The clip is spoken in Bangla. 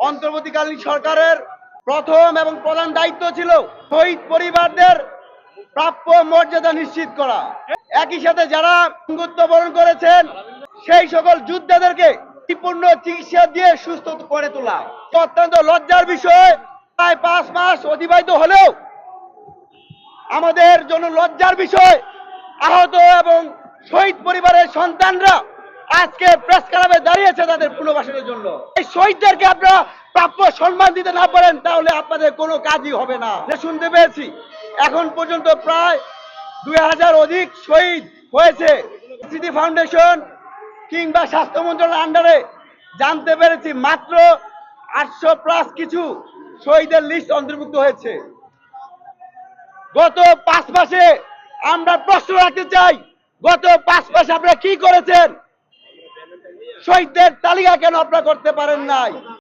অন্তর্বর্তীকালীন সরকারের প্রথম এবং প্রধান দায়িত্ব ছিল শহীদ পরিবারদের প্রাপ্য মর্যাদা নিশ্চিত করা। একই সাথে যারা মৃত্যুবরণ করেছেন সেই সকল যোদ্ধাদেরকে পূর্ণ চিকিৎসা দিয়ে সুস্থ করে তোলা। অত্যন্ত লজ্জার বিষয়, প্রায় 5 মাস অতিবাহিত হলেও আমাদের জন্য লজ্জার বিষয়, আহত এবং শহীদ পরিবারের সন্তানরা আজকে প্রেস ক্লাবে দাঁড়িয়েছে তাদের পুনর্বাসনের জন্য। এই শহীদদেরকে আপনারা প্রাপ্য সম্মান দিতে না পারেন তাহলে আপনাদের কোনো কাজই হবে না। শুনতে পেয়েছি এখন পর্যন্ত প্রায় 2000 অধিক শহীদ হয়েছে। স্মৃতি ফাউন্ডেশন কিংবা স্বাস্থ্য মন্ত্রণালয়ের আন্ডারে জানতে পেরেছি মাত্র 800+ কিছু শহীদের লিস্ট অন্তর্ভুক্ত হয়েছে। গত 5 মাসে আমরা প্রশ্ন রাখতে চাই, গত 5 মাসে আপনারা কি করেছেন? শহীদদের তালিকা কেন আপনারা করতে পারেন নাই?